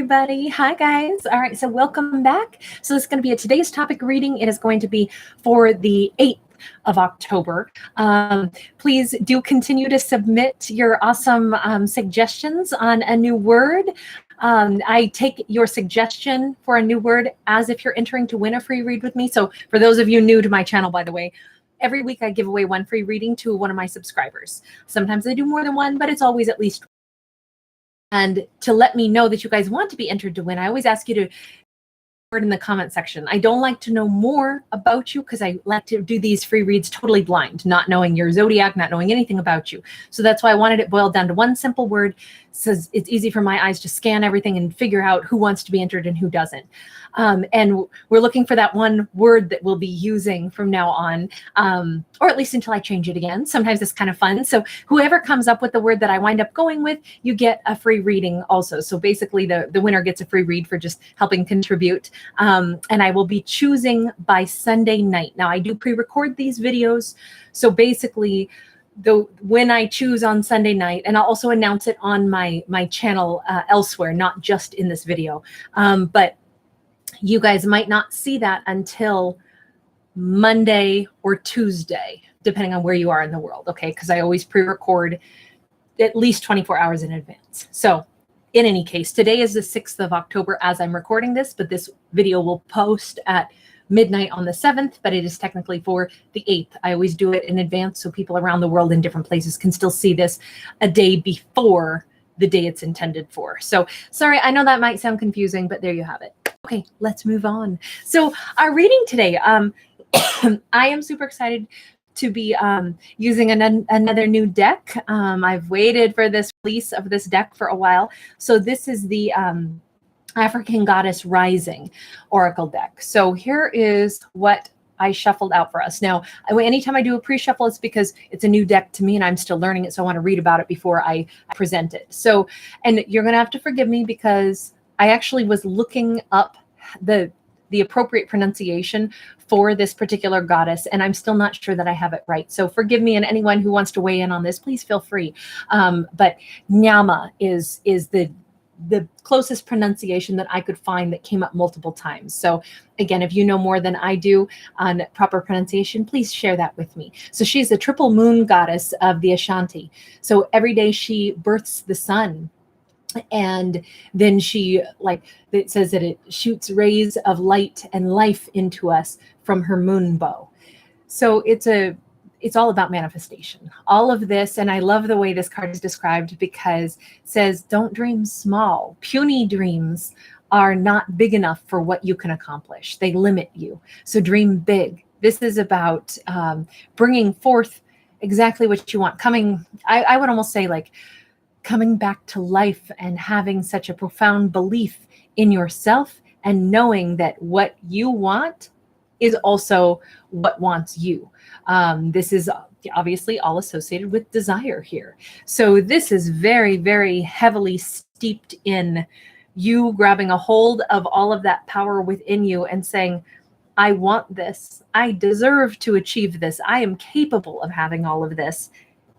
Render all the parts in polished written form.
everybody. Hi, guys. All right, so welcome back. So this is going to be today's topic reading. It is going to be for the 8th of October. Please do continue to submit your awesome suggestions on a new word. I take your suggestion for a new word as if you're entering to win a free read with me. So for those of you new to my channel, by the way, every week I give away one free reading to one of my subscribers. Sometimes I do more than one, but it's always at least. And to let me know that you guys want to be entered to win, I always ask you to word in the comment section. I don't like to know more about you because I like to do these free reads totally blind, not knowing your zodiac, not knowing anything about you. So that's why I wanted it boiled down to one simple word, so it's easy for my eyes to scan everything and figure out who wants to be entered and who doesn't. And we're looking for that one word that we'll be using from now on, or at least until I change it again. Sometimes it's kind of fun. So whoever comes up with the word that I wind up going with, you get a free reading also. So basically the winner gets a free read for just helping contribute. And I will be choosing by Sunday night. Now I do pre-record these videos. So basically when I choose on Sunday night, and I'll also announce it on my channel elsewhere, not just in this video, but you guys might not see that until Monday or Tuesday, depending on where you are in the world, okay? Because I always pre-record at least 24 hours in advance. So in any case, today is the 6th of October as I'm recording this, but this video will post at midnight on the 7th, but it is technically for the 8th. I always do it in advance so people around the world in different places can still see this a day before the day it's intended for. So sorry, I know that might sound confusing, but there you have it. Okay, let's move on. So our reading today, I am super excited to be using another new deck. I've waited for this release of this deck for a while. So this is the African Goddess Rising Oracle deck. So here is what I shuffled out for us. Now, anytime I do a pre-shuffle, it's because it's a new deck to me and I'm still learning it. So I want to read about it before I present it. So, and you're going to have to forgive me because I actually was looking up the appropriate pronunciation for this particular goddess, and I'm still not sure that I have it right. So forgive me, and anyone who wants to weigh in on this, please feel free. But Nyama is the closest pronunciation that I could find that came up multiple times. So again, if you know more than I do on proper pronunciation, please share that with me. So she's the triple moon goddess of the Ashanti. So every day she births the sun. And then she, like it says that it shoots rays of light and life into us from her moon bow. So it's all about manifestation. All of this, and I love the way this card is described because it says, don't dream small. Puny dreams are not big enough for what you can accomplish. They limit you. So dream big. This is about bringing forth exactly what you want. I would almost say like coming back to life and having such a profound belief in yourself and knowing that what you want is also what wants you. This is obviously all associated with desire here. So this is very, very heavily steeped in you grabbing a hold of all of that power within you and saying, I want this. I deserve to achieve this. I am capable of having all of this.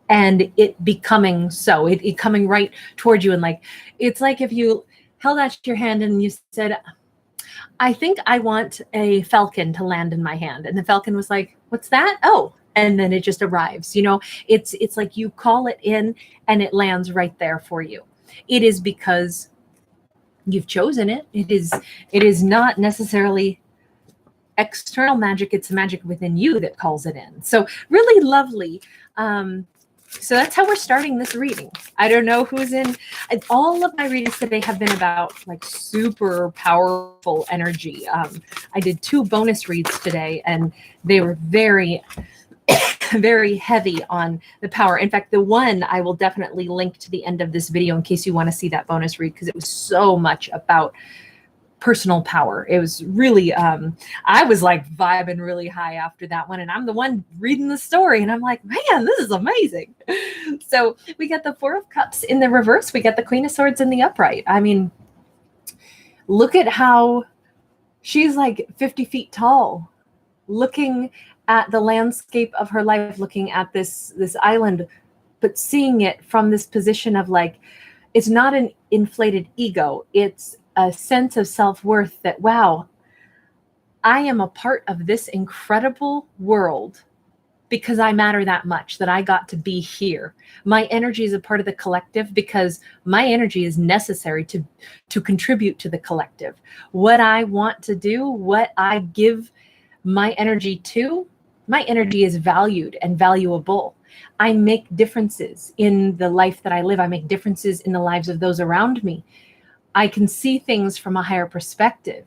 And it becoming so, it coming right toward you. And like, it's like if you held out your hand and you said, I think I want a falcon to land in my hand. And the falcon was like, what's that? Oh, and then it just arrives. You know, it's like you call it in and it lands right there for you. It is because you've chosen it. It is not necessarily external magic. It's magic within you that calls it in. So really lovely. So that's how we're starting this reading. I don't know who's in. All of my readings today have been about like super powerful energy. I did 2 bonus reads today, and they were very, very heavy on the power. In fact, the one I will definitely link to the end of this video in case you want to see that bonus read, because it was so much about personal power. It was really, I was like vibing really high after that one, and I'm the one reading the story, and I'm like, man, this is amazing. So we got the 4 of Cups in the reverse. We got the Queen of Swords in the upright. I mean, look at how she's like 50 feet tall, looking at the landscape of her life, looking at this island, but seeing it from this position of like, it's not an inflated ego. It's a sense of self-worth that, wow, I am a part of this incredible world because I matter that much, that I got to be here. My energy is a part of the collective because my energy is necessary to contribute to the collective. What I want to do, what I give my energy to, my energy is valued and valuable. I make differences in the life that I live. I make differences in the lives of those around me. I can see things from a higher perspective.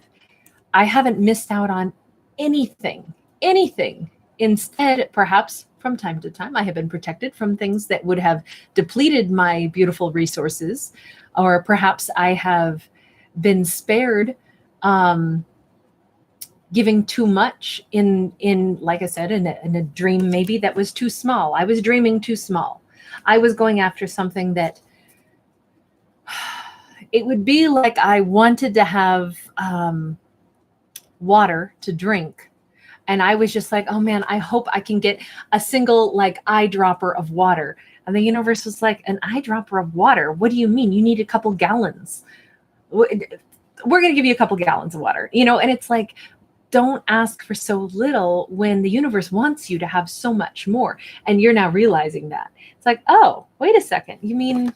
I haven't missed out on anything. Instead, perhaps from time to time, I have been protected from things that would have depleted my beautiful resources, or perhaps I have been spared giving too much in like I said, in a dream maybe that was too small. I was dreaming too small. I was going after something that it would be like I wanted to have water to drink. And I was just like, oh man, I hope I can get a single like eyedropper of water. And the universe was like, an eyedropper of water? What do you mean? You need a couple gallons. We're going to give you a couple gallons of water, you know? And it's like, don't ask for so little when the universe wants you to have so much more. And you're now realizing that. It's like, oh, wait a second. You mean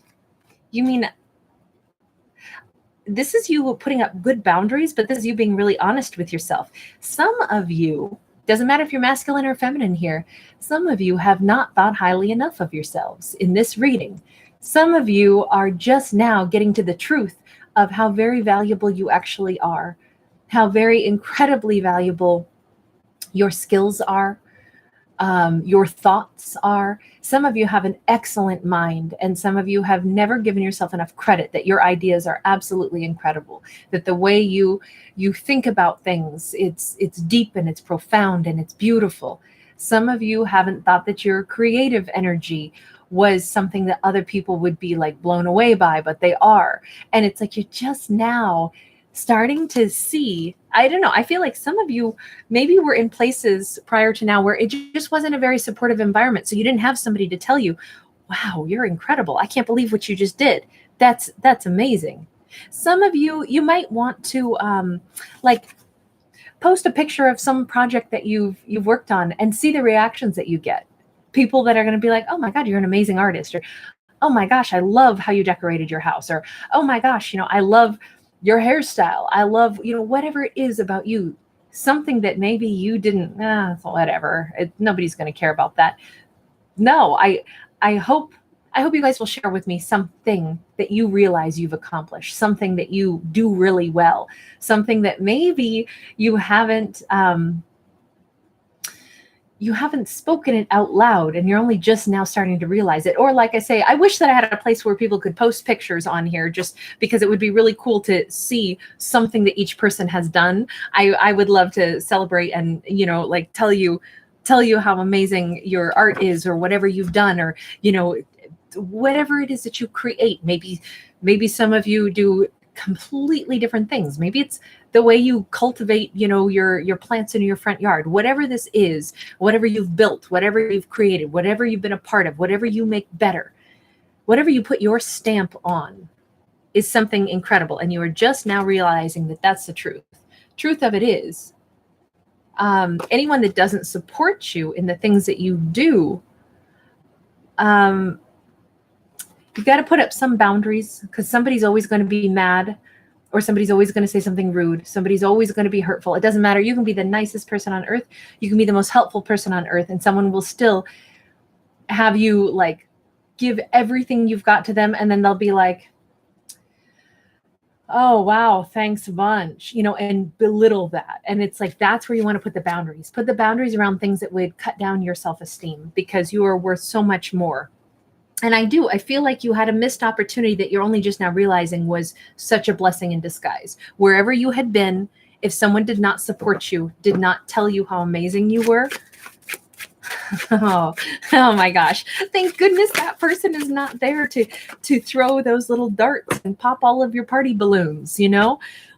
this is you putting up good boundaries, but this is you being really honest with yourself. Some of you, doesn't matter if you're masculine or feminine here, some of you have not thought highly enough of yourselves in this reading. Some of you are just now getting to the truth of how very valuable you actually are, how very incredibly valuable your skills are, your thoughts are. Some of you have an excellent mind, and some of you have never given yourself enough credit that your ideas are absolutely incredible, that the way you think about things, it's deep and it's profound and it's beautiful. Some of you haven't thought that your creative energy was something that other people would be like blown away by, but they are. And it's like you're just now starting to see, I don't know, I feel like some of you maybe were in places prior to now where it just wasn't a very supportive environment. So you didn't have somebody to tell you, wow, you're incredible. I can't believe what you just did. That's amazing. Some of you, you might want to like post a picture of some project that you've worked on and see the reactions that you get. People that are going to be like, oh my God, you're an amazing artist. Or, oh my gosh, I love how you decorated your house. Or, oh my gosh, I love your hairstyle. I love, whatever it is about you, something that maybe you didn't, whatever. Nobody's going to care about that. No, I hope you guys will share with me something that you realize you've accomplished, something that you do really well, something that maybe you haven't spoken it out loud and you're only just now starting to realize it. Or like I say, I wish that I had a place where people could post pictures on here just because it would be really cool to see something that each person has done. I would love to celebrate and, like tell you how amazing your art is or whatever you've done or, whatever it is that you create. Maybe some of you do completely different things. Maybe it's the way you cultivate, your plants in your front yard, whatever this is, whatever you've built, whatever you've created, whatever you've been a part of, whatever you make better, whatever you put your stamp on is something incredible. And you are just now realizing that that's the truth. Truth of it is, anyone that doesn't support you in the things that you do, you've got to put up some boundaries because somebody's always going to be mad or somebody's always going to say something rude. Somebody's always going to be hurtful. It doesn't matter. You can be the nicest person on earth. You can be the most helpful person on earth, and someone will still have you like give everything you've got to them. And then they'll be like, oh, wow, thanks a bunch, and belittle that. And it's like, that's where you want to put the boundaries. Put the boundaries around things that would cut down your self-esteem because you are worth so much more. And I feel like you had a missed opportunity that you're only just now realizing was such a blessing in disguise. Wherever you had been, if someone did not support you, did not tell you how amazing you were, oh my gosh, thank goodness that person is not there to throw those little darts and pop all of your party balloons,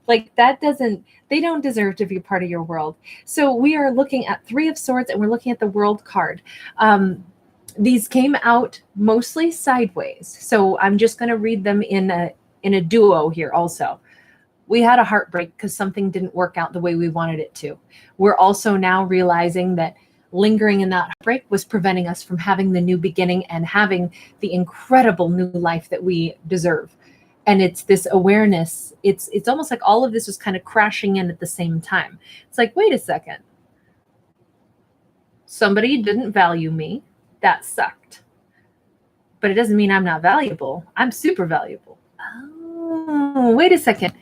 like they don't deserve to be a part of your world. So we are looking at Three of Swords and we're looking at the World card. These came out mostly sideways, so I'm just going to read them in a duo here also. We had a heartbreak because something didn't work out the way we wanted it to. We're also now realizing that lingering in that heartbreak was preventing us from having the new beginning and having the incredible new life that we deserve. And it's this awareness. It's almost like all of this was kind of crashing in at the same time. It's like, wait a second. Somebody didn't value me. That sucked. But it doesn't mean I'm not valuable. I'm super valuable. Oh, wait a second.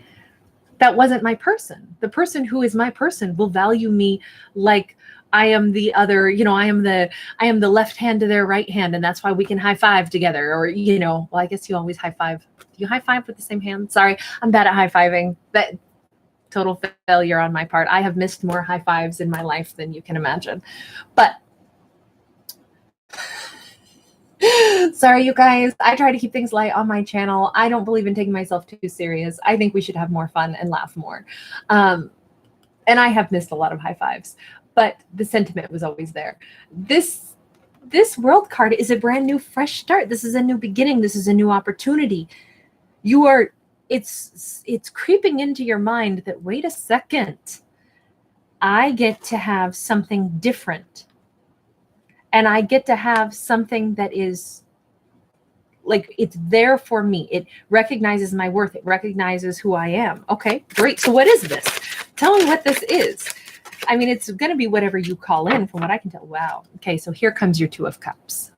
That wasn't my person. The person who is my person will value me like I am the other, I am the left hand to their right hand, and that's why we can high five together. Or, well, I guess you always high five. You high five with the same hand. Sorry, I'm bad at high fiving. That total failure on my part. I have missed more high fives in my life than you can imagine. But sorry, you guys. I try to keep things light on my channel. I don't believe in taking myself too serious. I think we should have more fun and laugh more. And I have missed a lot of high fives, but the sentiment was always there. This world card is a brand new, fresh start. This is a new beginning. This is a new opportunity. It's creeping into your mind that, wait a second, I get to have something different. And I get to have something that is like, it's there for me. It recognizes my worth. It recognizes who I am. Okay, great. So what is this? Tell me what this is. I mean, it's going to be whatever you call in from what I can tell. Wow. Okay, so here comes your Two of Cups.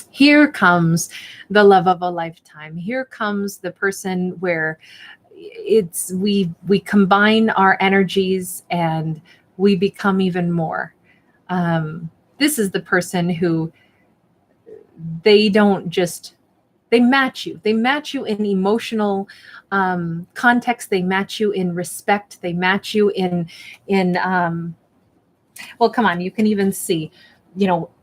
Here comes the love of a lifetime. Here comes the person where we combine our energies and we become even more. This is the person who they match you. They match you in emotional context. They match you in respect. They match you in well, come on, you can even see,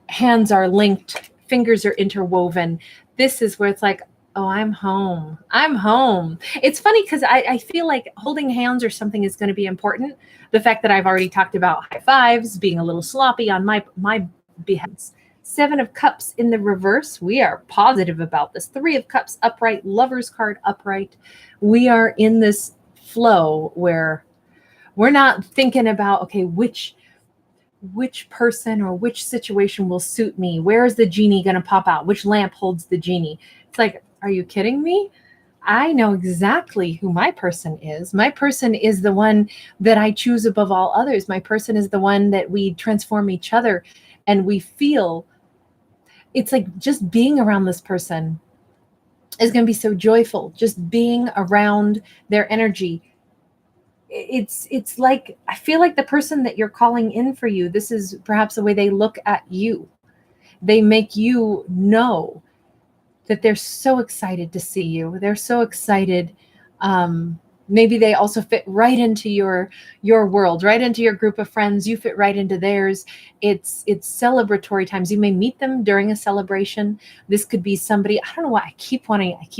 hands are linked, fingers are interwoven. This is where it's like, oh, I'm home. I'm home. It's funny because I feel like holding hands or something is going to be important. The fact that I've already talked about high fives, being a little sloppy on my behalf. Seven of Cups in the reverse. We are positive about this. Three of Cups upright, Lover's card upright. We are in this flow where we're not thinking about, okay, which person or which situation will suit me? Where is the genie going to pop out? Which lamp holds the genie? It's like, are you kidding me? I know exactly who my person is. My person is the one that I choose above all others. My person is the one that we transform each other, and we feel it's like just being around this person is going to be so joyful. Just being around their energy. It's like, I feel like the person that you're calling in for you, this is perhaps the way they look at you. They make you know that they're so excited to see you. They're so excited. Maybe they also fit right into your world, right into your group of friends. You fit right into theirs. It's celebratory times. You may meet them during a celebration. This could be somebody, I don't know why I keep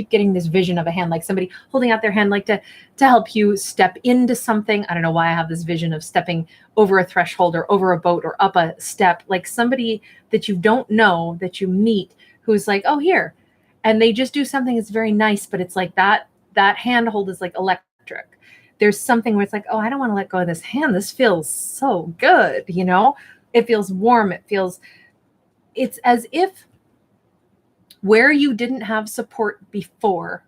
getting this vision of a hand, like somebody holding out their hand, like to help you step into something. I don't know why I have this vision of stepping over a threshold or over a boat or up a step, like somebody that you don't know, that you meet, who's like, oh, here. And they just do something that's very nice, but it's like that handhold is like electric. There's something where it's like, oh, I don't want to let go of this hand. This feels so good, It feels warm. It's as if where you didn't have support before,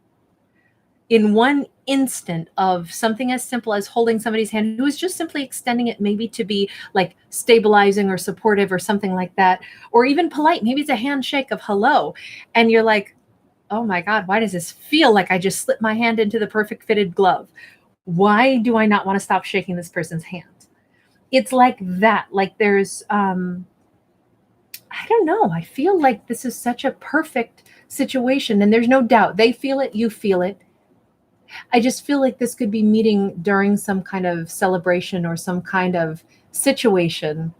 in one instant of something as simple as holding somebody's hand, who is just simply extending it, maybe to be like stabilizing or supportive or something like that, or even polite. Maybe it's a handshake of hello. And you're like, oh my God, why does this feel like I just slipped my hand into the perfect fitted glove? Why do I not want to stop shaking this person's hand? It's like that. Like there's, I don't know. I feel like this is such a perfect situation, and there's no doubt they feel it. You feel it. I just feel like this could be meeting during some kind of celebration or some kind of situation.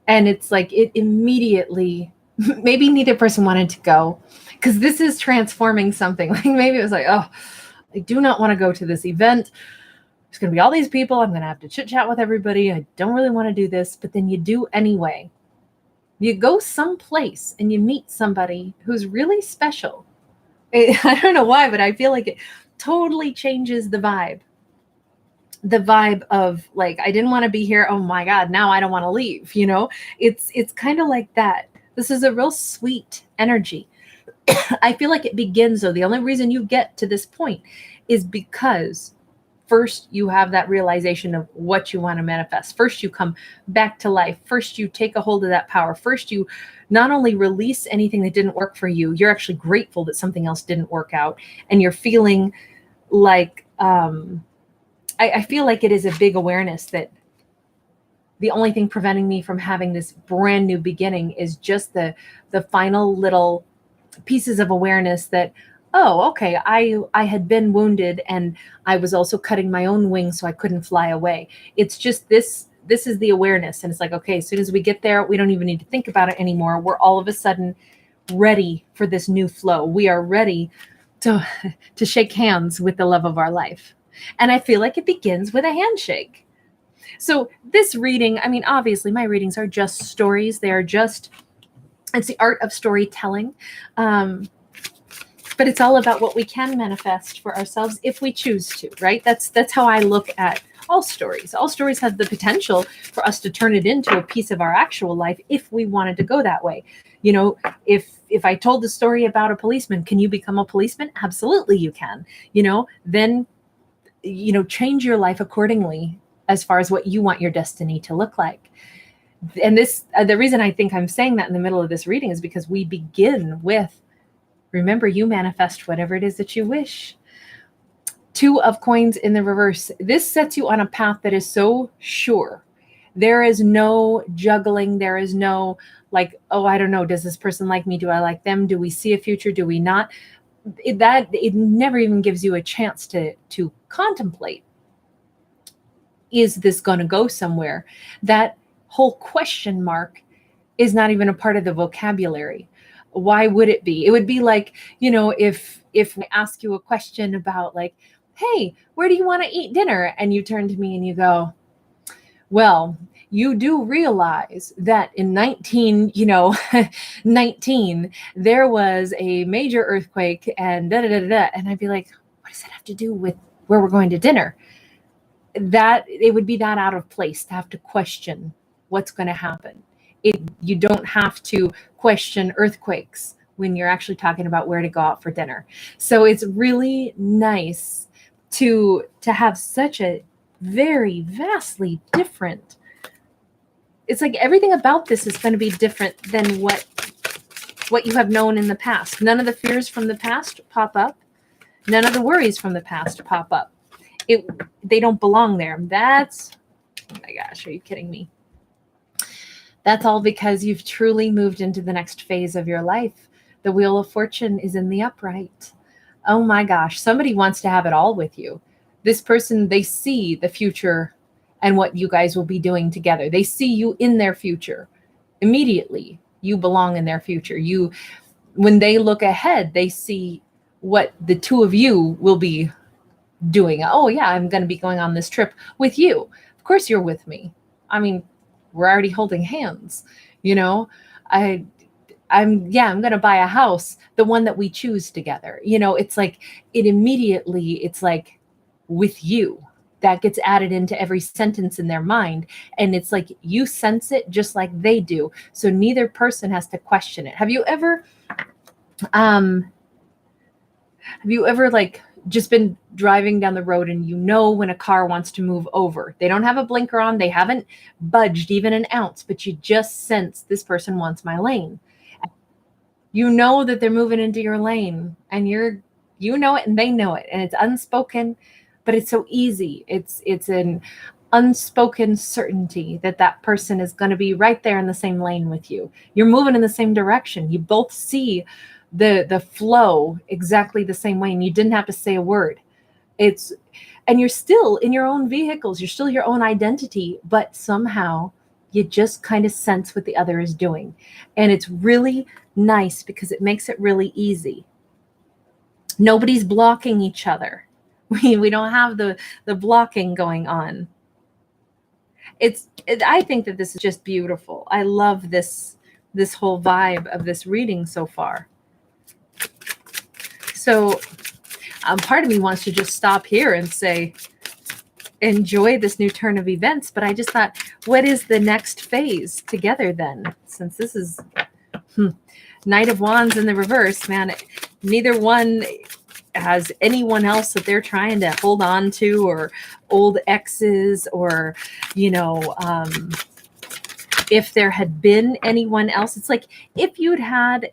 And it's like it immediately, maybe neither person wanted to go, because this is transforming something. Like maybe it was like, oh, I do not want to go to this event. There's going to be all these people. I'm going to have to chit chat with everybody. I don't really want to do this, but then you do anyway. You go someplace and you meet somebody who's really special. I don't know why, but I feel like totally changes the vibe. The vibe of like, I didn't want to be here. Oh my God, now I don't want to leave. You know, it's kind of like that. This is a real sweet energy. I feel like it begins, though. The only reason you get to this point is because first you have that realization of what you want to manifest. First, you come back to life. First, you take a hold of that power. First, you not only release anything that didn't work for you, you're actually grateful that something else didn't work out. And you're feeling like, I feel like it is a big awareness that the only thing preventing me from having this brand new beginning is just the final little pieces of awareness that, oh, okay, I had been wounded and I was also cutting my own wings so I couldn't fly away. It's just this is the awareness. And it's like, okay, as soon as we get there, we don't even need to think about it anymore. We're all of a sudden ready for this new flow. We are ready to shake hands with the love of our life. And I feel like it begins with a handshake. So this reading, I mean, obviously my readings are just stories. They are just, it's the art of storytelling. But it's all about what we can manifest for ourselves if we choose to, right? That's how I look at all stories. All stories have the potential for us to turn it into a piece of our actual life if we wanted to go that way. You know, if I told the story about a policeman, can you become a policeman? Absolutely you can. You know, then, you know, change your life accordingly as far as what you want your destiny to look like. And this, the reason I think I'm saying that in the middle of this reading is because we begin with, remember, you manifest whatever it is that you wish. 2 of coins in the reverse. This sets you on a path that is so sure. There is no juggling. There is no like, oh, I don't know. Does this person like me? Do I like them? Do we see a future? Do we not? It never even gives you a chance to contemplate. Is this going to go somewhere? That whole question mark is not even a part of the vocabulary. Why would it be? It would be like, you know, if I ask you a question about like, hey, where do you want to eat dinner? And you turn to me and you go, well, you do realize that in 19, there was a major earthquake and da da da da. And I'd be like, what does that have to do with where we're going to dinner? That it would be that out of place to have to question what's going to happen. You don't have to question earthquakes when you're actually talking about where to go out for dinner. So it's really nice to have such a very vastly different. It's like everything about this is going to be different than what you have known in the past. None of the fears from the past pop up. None of the worries from the past pop up. They don't belong there. That's, oh my gosh, are you kidding me? That's all because you've truly moved into the next phase of your life. The Wheel of Fortune is in the upright. Oh my gosh, somebody wants to have it all with you. This person, they see the future and what you guys will be doing together. They see you in their future. Immediately, you belong in their future. When they look ahead, they see what the 2 of you will be doing. Oh yeah, I'm going to be going on this trip with you. Of course you're with me. I mean, we're already holding hands, you know. I'm going to buy a house, the one that we choose together. You know, it's like it's like with you. That gets added into every sentence in their mind. And it's like you sense it just like they do. So neither person has to question it. Have you ever like just been driving down the road and you know when a car wants to move over? They don't have a blinker on. They haven't budged even an ounce, but you just sense this person wants my lane. You know that they're moving into your lane and you know it and they know it. And it's unspoken, but it's so easy. It's an unspoken certainty that person is going to be right there in the same lane with you. You're moving in the same direction. You both see the flow exactly the same way, and you didn't have to say a word. And you're still in your own vehicles. You're still your own identity, but somehow you just kind of sense what the other is doing. And it's really nice because it makes it really easy. Nobody's blocking each other. We don't have the blocking going on. I think that this is just beautiful. I love this whole vibe of this reading so far. So Part of me wants to just stop here and say, enjoy this new turn of events. But I just thought, what is the next phase together then? Since this is Knight of Wands in the reverse, man, neither one has anyone else that they're trying to hold on to, or old exes, or, you know, if there had been anyone else. It's like if you'd had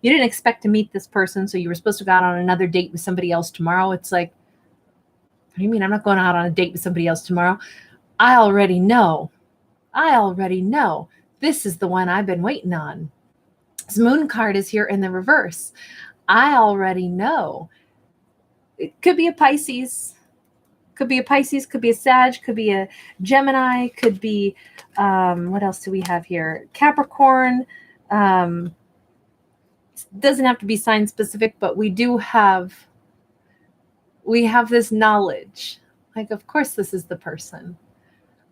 you didn't expect to meet this person, so you were supposed to go out on another date with somebody else tomorrow. It's like, what do you mean I'm not going out on a date with somebody else tomorrow? I already know. This is the one I've been waiting on. This moon card is here in the reverse. I already know. It could be a Pisces. Could be a Sag, could be a Gemini, could be, what else do we have here? Capricorn. Doesn't have to be sign specific, but we have this knowledge. Like, of course, this is the person.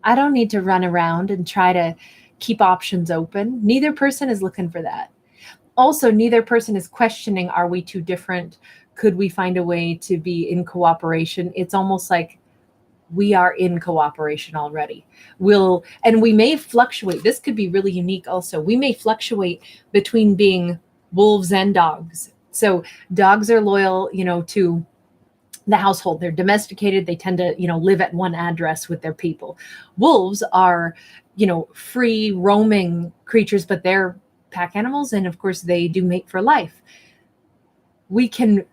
I don't need to run around and try to keep options open. Neither person is looking for that. Also, neither person is questioning, are we too different? Could we find a way to be in cooperation? It's almost like we are in cooperation already. And we may fluctuate. This could be really unique also. We may fluctuate between being wolves and dogs. So dogs are loyal, you know, to the household. They're domesticated. They tend to, you know, live at one address with their people. Wolves are, you know, free roaming creatures, but they're pack animals. And of course they do mate for life. We can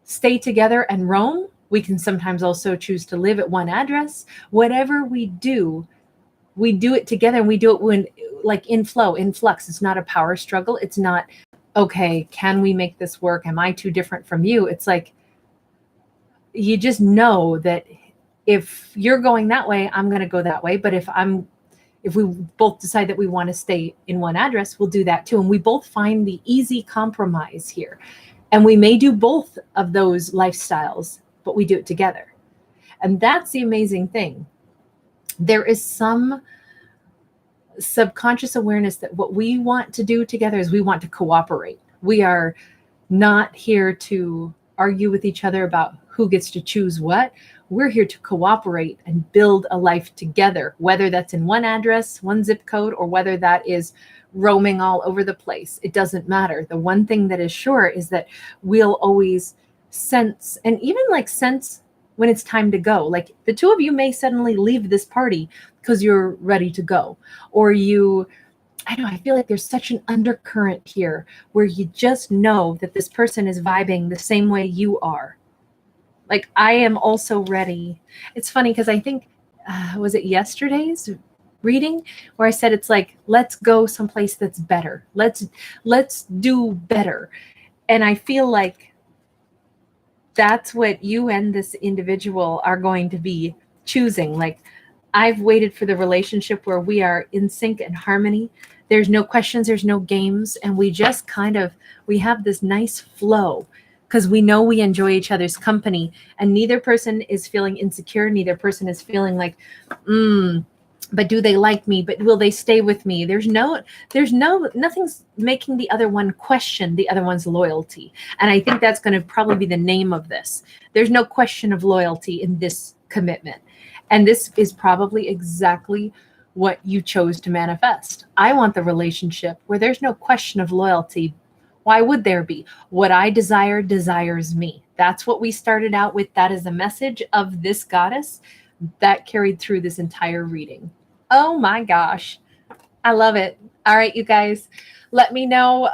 stay together and roam. We can sometimes also choose to live at one address. Whatever we do it together, and we do it when, like, in flow, in flux. It's not a power struggle. It's not, okay, can we make this work? Am I too different from you? It's like, you just know that if you're going that way, I'm going to go that way. But if we both decide that we want to stay in one address, we'll do that too. And we both find the easy compromise here. And we may do both of those lifestyles, but we do it together. And that's the amazing thing. There is some subconscious awareness that what we want to do together is we want to cooperate. We are not here to argue with each other about who gets to choose what. We're here to cooperate and build a life together, whether that's in one address, one zip code, or whether that is roaming all over the place. It doesn't matter. The one thing that is sure is that we'll always sense, and even like sense when it's time to go. Like, the two of you may suddenly leave this party because you're ready to go, or I feel like there's such an undercurrent here where you just know that this person is vibing the same way you are. Like, I am also ready. It's funny because I think, was it yesterday's reading where I said, it's like, let's go someplace that's better. Let's do better. And I feel like that's what you and this individual are going to be choosing. Like, I've waited for the relationship where we are in sync and harmony. There's no questions, there's no games. And we just we have this nice flow because we know we enjoy each other's company, and neither person is feeling insecure. Neither person is feeling like, but do they like me? But will they stay with me? Nothing's making the other one question the other one's loyalty. And I think that's going to probably be the name of this. There's no question of loyalty in this commitment. And this is probably exactly what you chose to manifest. I want the relationship where there's no question of loyalty. Why would there be? What I desire desires me. That's what we started out with. That is the message of this goddess that carried through this entire reading. Oh my gosh. I love it. All right, you guys, let me know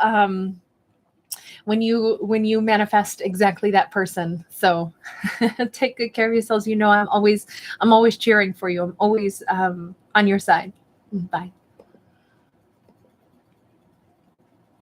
when you manifest exactly that person. So take good care of yourselves. You know, I'm always cheering for you. I'm always on your side. Bye.